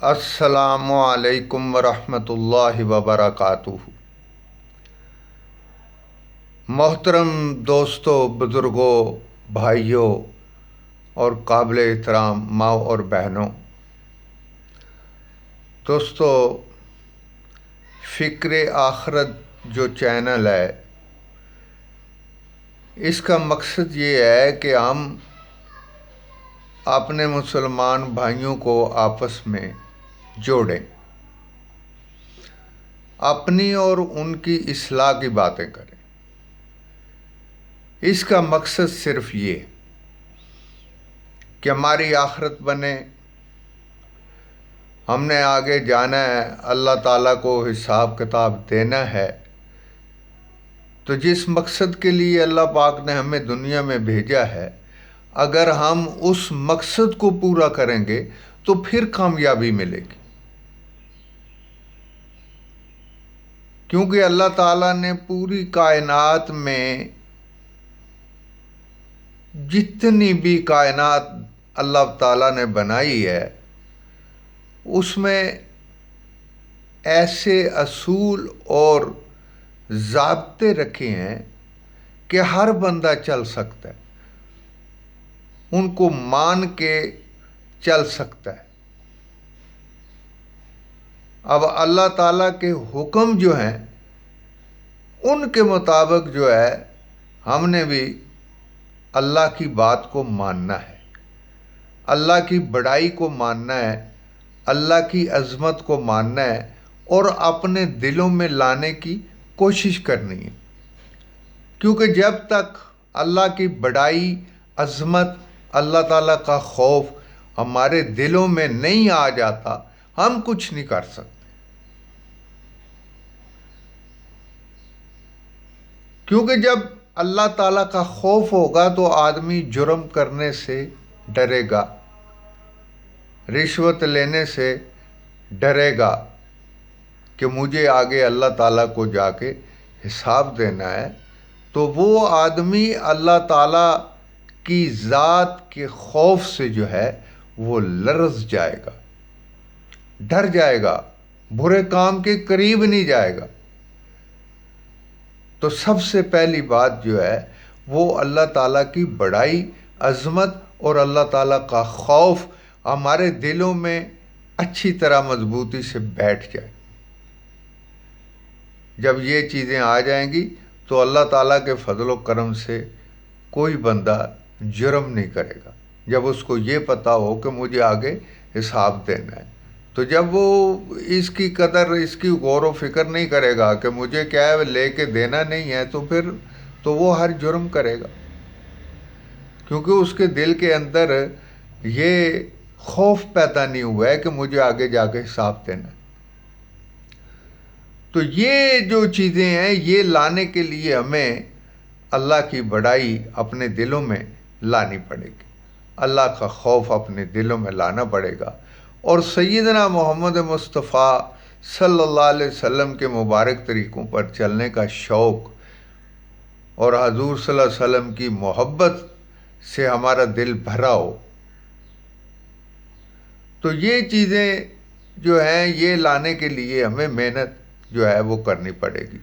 السلام علیکم ورحمۃ اللہ وبرکاتہ۔ محترم دوستوں، بزرگوں، بھائیوں اور قابل احترام ماں اور بہنوں، دوستوں، فکر آخرت جو چینل ہے، اس کا مقصد یہ ہے کہ ہم اپنے مسلمان بھائیوں کو آپس میں جوڑیں، اپنی اور ان کی اصلاح کی باتیں کریں۔ اس کا مقصد صرف یہ کہ ہماری آخرت بنے، ہم نے آگے جانا ہے، اللہ تعالیٰ کو حساب کتاب دینا ہے۔ تو جس مقصد کے لیے اللہ پاک نے ہمیں دنیا میں بھیجا ہے، اگر ہم اس مقصد کو پورا کریں گے تو پھر کامیابی ملے گی، کیونکہ اللہ تعالیٰ نے پوری کائنات میں جتنی بھی کائنات اللہ تعالیٰ نے بنائی ہے، اس میں ایسے اصول اور ضابطے رکھے ہیں کہ ہر بندہ چل سکتا ہے، ان کو مان کے چل سکتا ہے۔ اب اللہ تعالیٰ کے حکم جو ہیں ان کے مطابق جو ہے ہم نے بھی اللہ کی بات کو ماننا ہے، اللہ کی بڑائی کو ماننا ہے، اللہ کی عظمت کو ماننا ہے اور اپنے دلوں میں لانے کی کوشش کرنی ہے، کیونکہ جب تک اللہ کی بڑائی، عظمت، اللہ تعالیٰ کا خوف ہمارے دلوں میں نہیں آ جاتا، ہم کچھ نہیں کر سکتے۔ کیونکہ جب اللہ تعالیٰ کا خوف ہوگا تو آدمی جرم کرنے سے ڈرے گا، رشوت لینے سے ڈرے گا کہ مجھے آگے اللہ تعالیٰ کو جا کے حساب دینا ہے۔ تو وہ آدمی اللہ تعالیٰ کی ذات کے خوف سے جو ہے وہ لرز جائے گا، ڈر جائے گا، برے کام کے قریب نہیں جائے گا۔ تو سب سے پہلی بات جو ہے وہ اللہ تعالیٰ کی بڑائی، عظمت اور اللہ تعالیٰ کا خوف ہمارے دلوں میں اچھی طرح مضبوطی سے بیٹھ جائے۔ جب یہ چیزیں آ جائیں گی تو اللہ تعالیٰ کے فضل و کرم سے کوئی بندہ جرم نہیں کرے گا، جب اس کو یہ پتہ ہو کہ مجھے آگے حساب دینا ہے۔ تو جب وہ اس کی قدر، اس کی غور و فکر نہیں کرے گا کہ مجھے کیا ہے لے کے دینا نہیں ہے، تو پھر تو وہ ہر جرم کرے گا، کیونکہ اس کے دل کے اندر یہ خوف پیدا نہیں ہوا ہے کہ مجھے آگے جا کے حساب دینا ہے۔ تو یہ جو چیزیں ہیں یہ لانے کے لیے ہمیں اللہ کی بڑائی اپنے دلوں میں لانی پڑے گی، اللہ کا خوف اپنے دلوں میں لانا پڑے گا، اور سیدنا محمد مصطفیٰ صلی اللہ علیہ وسلم کے مبارک طریقوں پر چلنے کا شوق اور حضور صلی اللہ علیہ وسلم کی محبت سے ہمارا دل بھرا ہو۔ تو یہ چیزیں جو ہیں یہ لانے کے لیے ہمیں محنت جو ہے وہ کرنی پڑے گی،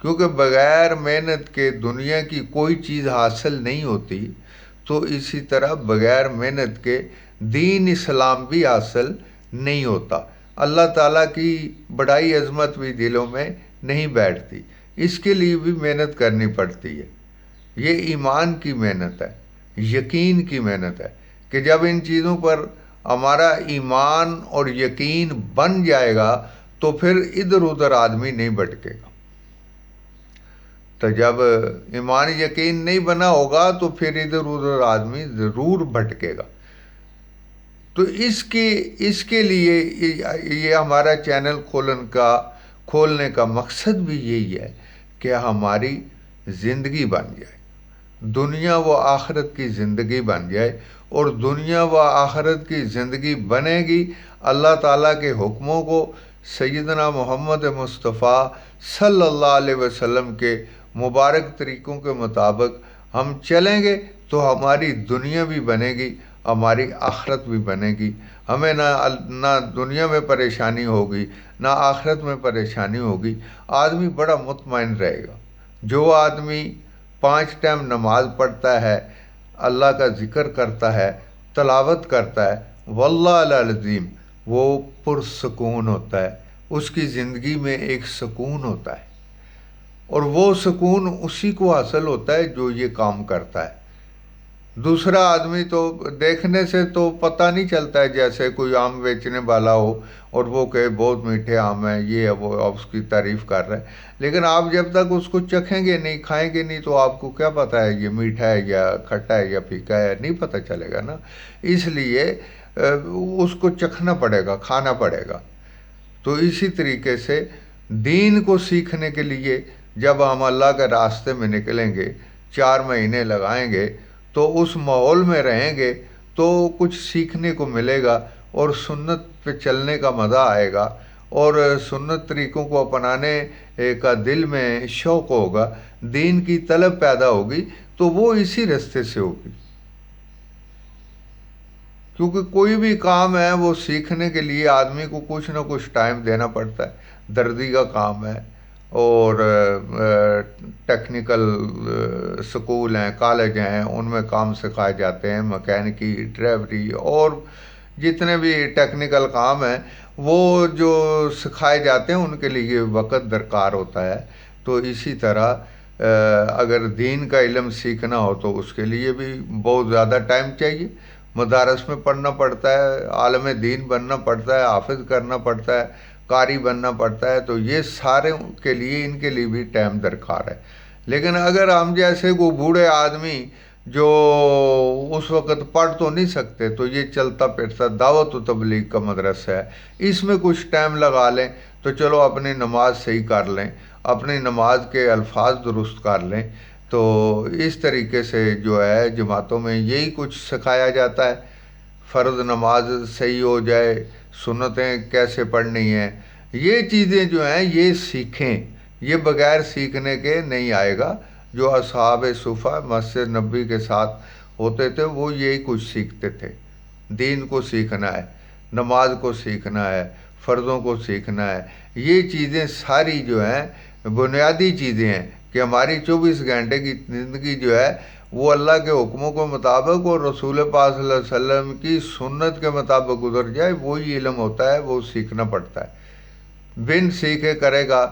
کیونکہ بغیر محنت کے دنیا کی کوئی چیز حاصل نہیں ہوتی، تو اسی طرح بغیر محنت کے دین اسلام بھی حاصل نہیں ہوتا، اللہ تعالیٰ کی بڑائی، عظمت بھی دلوں میں نہیں بیٹھتی، اس کے لیے بھی محنت کرنی پڑتی ہے۔ یہ ایمان کی محنت ہے، یقین کی محنت ہے کہ جب ان چیزوں پر ہمارا ایمان اور یقین بن جائے گا تو پھر ادھر ادھر آدمی نہیں بھٹکے گا۔ تو جب ایمان یقین نہیں بنا ہوگا تو پھر ادھر ادھر آدمی ضرور بھٹکے گا۔ تو اس کے لیے یہ ہمارا چینل کھولنے کا مقصد بھی یہی ہے کہ ہماری زندگی بن جائے، دنیا و آخرت کی زندگی بن جائے، اور دنیا و آخرت کی زندگی بنے گی اللہ تعالیٰ کے حکموں کو، سیدنا محمد مصطفیٰ صلی اللہ علیہ وسلم کے مبارک طریقوں کے مطابق ہم چلیں گے تو ہماری دنیا بھی بنے گی، ہماری آخرت بھی بنے گی، ہمیں نہ دنیا میں پریشانی ہوگی نہ آخرت میں پریشانی ہوگی، آدمی بڑا مطمئن رہے گا۔ جو آدمی 5 ٹائم نماز پڑھتا ہے، اللہ کا ذکر کرتا ہے، تلاوت کرتا ہے، واللہ العظیم وہ پرسکون ہوتا ہے، اس کی زندگی میں ایک سکون ہوتا ہے، اور وہ سکون اسی کو حاصل ہوتا ہے جو یہ کام کرتا ہے۔ دوسرا آدمی تو دیکھنے سے تو پتہ نہیں چلتا ہے، جیسے کوئی آم بیچنے والا ہو اور وہ کہے بہت میٹھے آم ہیں، یہ ہے وہ، آپ اس کی تعریف کر رہے ہیں، لیکن آپ جب تک اس کو چکھیں گے نہیں، کھائیں گے نہیں، تو آپ کو کیا پتہ ہے یہ میٹھا ہے یا کھٹا ہے یا پھیکا ہے، نہیں پتہ چلے گا نا۔ اس لیے اس کو چکھنا پڑے گا، کھانا پڑے گا۔ تو اسی طریقے سے دین کو سیکھنے کے لیے جب ہم اللہ کے راستے میں نکلیں گے، 4 مہینے لگائیں گے، تو اس ماحول میں رہیں گے تو کچھ سیکھنے کو ملے گا، اور سنت پہ چلنے کا مزہ آئے گا، اور سنت طریقوں کو اپنانے کا دل میں شوق ہوگا، دین کی طلب پیدا ہوگی، تو وہ اسی راستے سے ہوگی۔ کیونکہ کوئی بھی کام ہے وہ سیکھنے کے لیے آدمی کو کچھ نہ کچھ ٹائم دینا پڑتا ہے۔ دردی کا کام ہے، اور ٹیکنیکل سکول ہیں، کالج ہیں، ان میں کام سکھائے جاتے ہیں، مکینکی، ڈرائیوری، اور جتنے بھی ٹیکنیکل کام ہیں وہ جو سکھائے جاتے ہیں ان کے لیے وقت درکار ہوتا ہے۔ تو اسی طرح اگر دین کا علم سیکھنا ہو تو اس کے لیے بھی بہت زیادہ ٹائم چاہیے، مدارس میں پڑھنا پڑتا ہے، عالم دین بننا پڑتا ہے، حافظ کرنا پڑتا ہے، قاری بننا پڑتا ہے، تو یہ سارے کے لیے ان کے لیے بھی ٹائم درکار ہے۔ لیکن اگر ہم جیسے کو بوڑھے آدمی جو اس وقت پڑھ تو نہیں سکتے، تو یہ چلتا پھرتا دعوت و تبلیغ کا مدرسہ ہے، اس میں کچھ ٹائم لگا لیں تو چلو اپنی نماز صحیح کر لیں، اپنی نماز کے الفاظ درست کر لیں۔ تو اس طریقے سے جو ہے جماعتوں میں یہی کچھ سکھایا جاتا ہے، فرض نماز صحیح ہو جائے، سنتیں کیسے پڑھنی ہیں، یہ چیزیں جو ہیں یہ سیکھیں، یہ بغیر سیکھنے کے نہیں آئے گا۔ جو اصحاب صفہ مسجد نبی کے ساتھ ہوتے تھے وہ یہی کچھ سیکھتے تھے، دین کو سیکھنا ہے، نماز کو سیکھنا ہے، فرضوں کو سیکھنا ہے، یہ چیزیں ساری جو ہیں بنیادی چیزیں ہیں کہ ہماری 24 گھنٹے کی زندگی جو ہے وہ اللہ کے حکموں کے مطابق اور رسول پاک صلی اللہ علیہ وسلم کی سنت کے مطابق گزر جائے، وہی علم ہوتا ہے، وہ سیکھنا پڑتا ہے۔ بن سیکھے کرے گا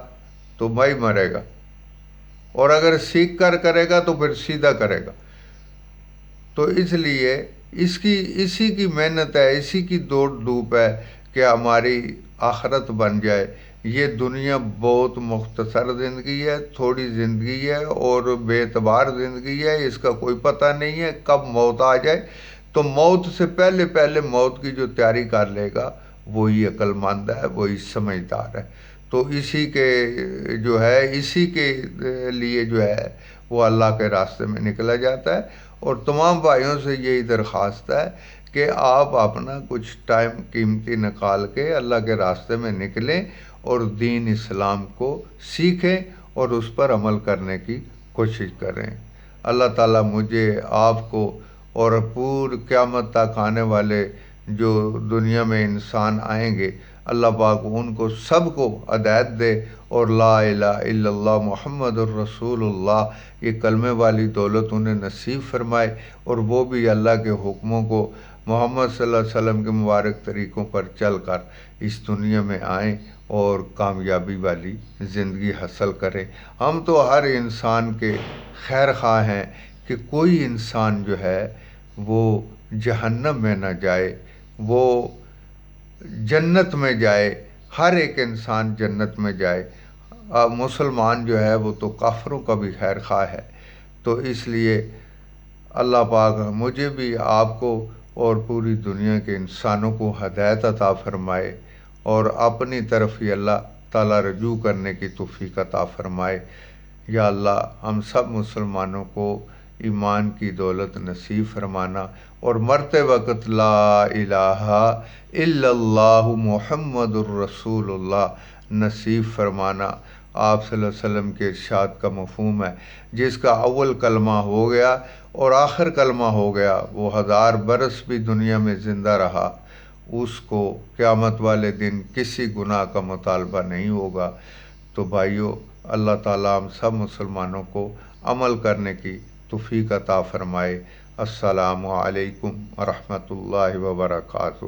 تو بھائی مرے گا، اور اگر سیکھ کر کرے گا تو پھر سیدھا کرے گا۔ تو اس لیے اسی کی محنت ہے، اسی کی دوڑ دھوپ ہے کہ ہماری آخرت بن جائے۔ یہ دنیا بہت مختصر زندگی ہے، تھوڑی زندگی ہے، اور بے اعتبار زندگی ہے، اس کا کوئی پتہ نہیں ہے کب موت آ جائے۔ تو موت سے پہلے موت کی جو تیاری کر لے گا وہی عقل مند ہے، وہی سمجھدار ہے۔ تو اسی کے لیے جو ہے وہ اللہ کے راستے میں نکلا جاتا ہے، اور تمام بھائیوں سے یہی درخواست ہے کہ آپ اپنا کچھ ٹائم قیمتی نکال کے اللہ کے راستے میں نکلیں اور دین اسلام کو سیکھیں اور اس پر عمل کرنے کی کوشش کریں۔ اللہ تعالیٰ مجھے، آپ کو، اور پور قیامت تک آنے والے جو دنیا میں انسان آئیں گے، اللہ پاک ان کو سب کو ہدایت دے، اور لا الہ الا اللہ محمد الرسول اللہ یہ کلمے والی دولت انہیں نصیب فرمائے، اور وہ بھی اللہ کے حکموں کو، محمد صلی اللہ علیہ وسلم کے مبارک طریقوں پر چل کر اس دنیا میں آئیں اور کامیابی والی زندگی حاصل کریں۔ ہم تو ہر انسان کے خیر خواہ ہیں کہ کوئی انسان جو ہے وہ جہنم میں نہ جائے، وہ جنت میں جائے، ہر ایک انسان جنت میں جائے۔ مسلمان جو ہے وہ تو کافروں کا بھی خیر خواہ ہے۔ تو اس لیے اللہ پاک مجھے بھی، آپ کو، اور پوری دنیا کے انسانوں کو ہدایت عطا فرمائے، اور اپنی طرف ہی اللہ تعالیٰ رجوع کرنے کی توفیق عطا فرمائے۔ یا اللہ ہم سب مسلمانوں کو ایمان کی دولت نصیب فرمانا، اور مرتے وقت لا الہ الا اللہ محمد الرسول اللہ نصیب فرمانا، آپ صلی اللہ علیہ وسلم کے ارشاد کا مفہوم ہے، جس کا اول کلمہ ہو گیا اور آخر کلمہ ہو گیا، وہ 1000 برس بھی دنیا میں زندہ رہا، اس کو قیامت والے دن کسی گناہ کا مطالبہ نہیں ہوگا۔ تو بھائیو، اللہ تعالیٰ ہم سب مسلمانوں کو عمل کرنے کی توفیق عطا فرمائے۔ السلام علیکم ورحمۃ اللہ وبرکاتہ۔